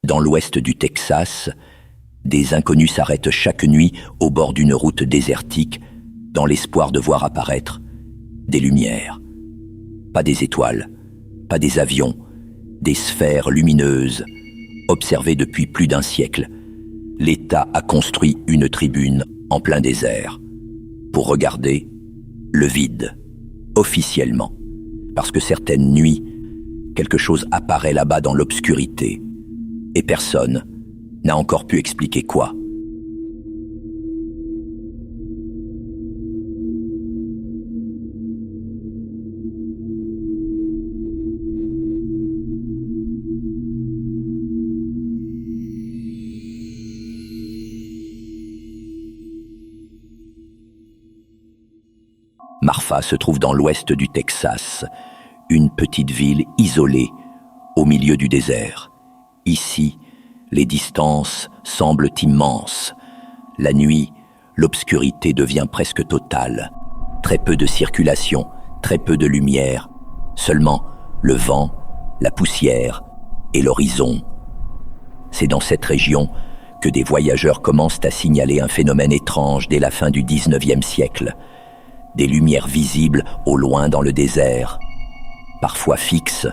Dans l'ouest du Texas, des inconnus s'arrêtent chaque nuit au bord d'une route désertique dans l'espoir de voir apparaître des lumières. Pas des étoiles, pas des avions, des sphères lumineuses, observées depuis plus d'un siècle. L'État a construit une tribune en plein désert pour regarder le vide, officiellement, parce que certaines nuits, quelque chose apparaît là-bas dans l'obscurité, et personne n'a encore pu expliquer quoi. Marfa se trouve dans l'ouest du Texas, une petite ville isolée au milieu du désert. Ici, les distances semblent immenses. La nuit, l'obscurité devient presque totale. Très peu de circulation, très peu de lumière. Seulement le vent, la poussière et l'horizon. C'est dans cette région que des voyageurs commencent à signaler un phénomène étrange dès la fin du XIXe siècle. Des lumières visibles au loin dans le désert, parfois fixes,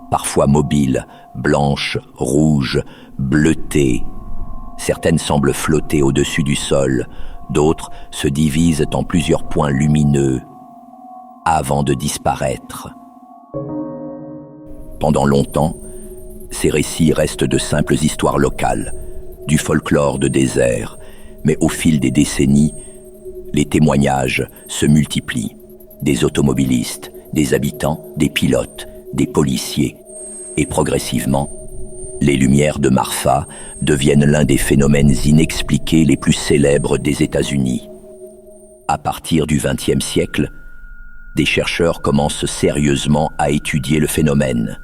parfois mobiles, blanches, rouges, bleutées. Certaines semblent flotter au-dessus du sol, d'autres se divisent en plusieurs points lumineux, avant de disparaître. Pendant longtemps, ces récits restent de simples histoires locales, du folklore de désert, mais au fil des décennies, les témoignages se multiplient. Des automobilistes, des habitants, des pilotes, des policiers. Et progressivement, les lumières de Marfa deviennent l'un des phénomènes inexpliqués les plus célèbres des États-Unis. À partir du XXe siècle, des chercheurs commencent sérieusement à étudier le phénomène.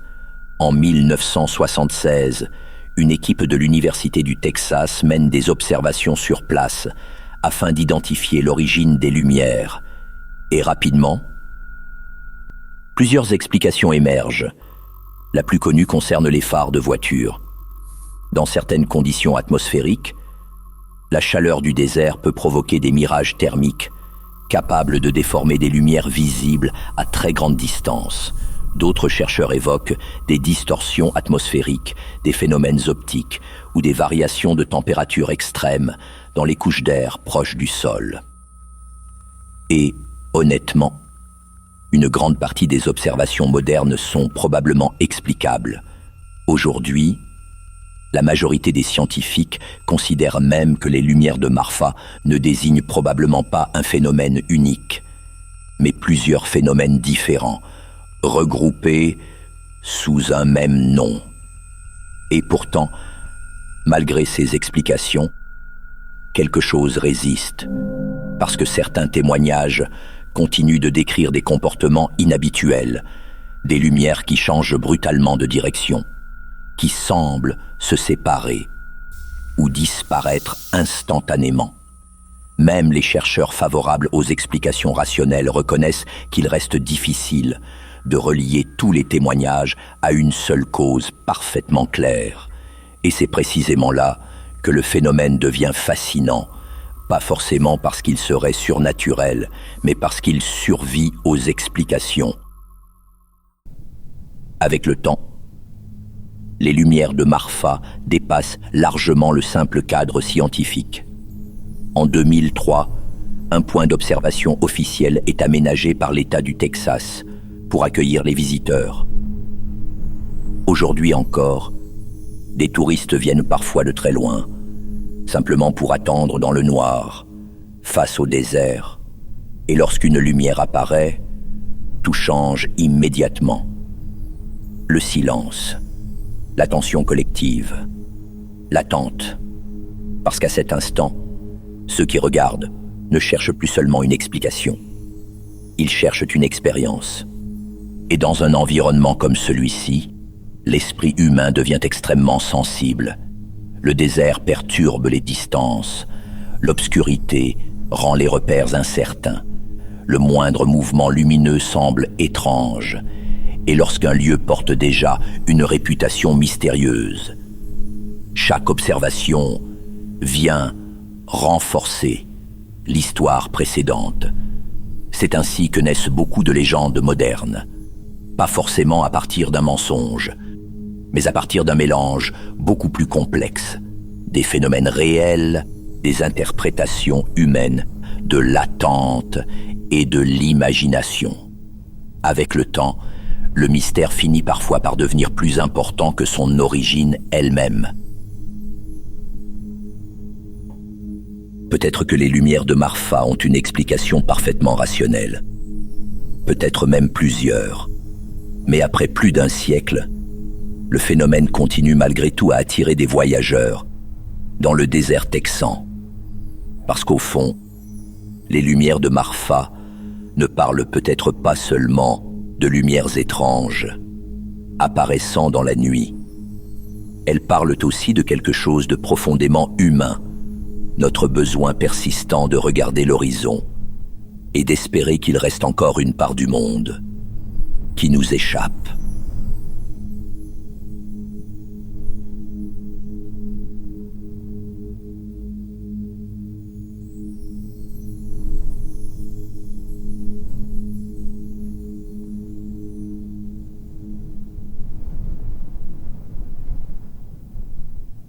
En 1976, une équipe de l'Université du Texas mène des observations sur place afin d'identifier l'origine des lumières. Et rapidement, plusieurs explications émergent. La plus connue concerne les phares de voitures. Dans certaines conditions atmosphériques, la chaleur du désert peut provoquer des mirages thermiques, capables de déformer des lumières visibles à très grande distance. D'autres chercheurs évoquent des distorsions atmosphériques, des phénomènes optiques ou des variations de température extrêmes dans les couches d'air proches du sol. Et, honnêtement, une grande partie des observations modernes sont probablement explicables. Aujourd'hui, la majorité des scientifiques considèrent même que les lumières de Marfa ne désignent probablement pas un phénomène unique, mais plusieurs phénomènes différents, regroupés sous un même nom. Et pourtant, malgré ces explications, quelque chose résiste, parce que certains témoignages continuent de décrire des comportements inhabituels, des lumières qui changent brutalement de direction, qui semblent se séparer ou disparaître instantanément. Même les chercheurs favorables aux explications rationnelles reconnaissent qu'il reste difficile de relier tous les témoignages à une seule cause parfaitement claire. Et c'est précisément là que le phénomène devient fascinant, pas forcément parce qu'il serait surnaturel, mais parce qu'il survit aux explications. Avec le temps, les lumières de Marfa dépassent largement le simple cadre scientifique. En 2003, un point d'observation officiel est aménagé par l'État du Texas pour accueillir les visiteurs. Aujourd'hui encore, des touristes viennent parfois de très loin, simplement pour attendre dans le noir, face au désert. Et lorsqu'une lumière apparaît, tout change immédiatement. Le silence, l'attention collective, l'attente. Parce qu'à cet instant, ceux qui regardent ne cherchent plus seulement une explication. Ils cherchent une expérience. Et dans un environnement comme celui-ci, l'esprit humain devient extrêmement sensible. Le désert perturbe les distances. L'obscurité rend les repères incertains. Le moindre mouvement lumineux semble étrange. Et lorsqu'un lieu porte déjà une réputation mystérieuse, chaque observation vient renforcer l'histoire précédente. C'est ainsi que naissent beaucoup de légendes modernes, pas forcément à partir d'un mensonge, mais à partir d'un mélange beaucoup plus complexe, des phénomènes réels, des interprétations humaines, de l'attente et de l'imagination. Avec le temps, le mystère finit parfois par devenir plus important que son origine elle-même. Peut-être que les lumières de Marfa ont une explication parfaitement rationnelle. Peut-être même plusieurs. Mais après plus d'un siècle, le phénomène continue malgré tout à attirer des voyageurs dans le désert texan. Parce qu'au fond, les lumières de Marfa ne parlent peut-être pas seulement de lumières étranges, apparaissant dans la nuit. Elles parlent aussi de quelque chose de profondément humain, notre besoin persistant de regarder l'horizon et d'espérer qu'il reste encore une part du monde qui nous échappe.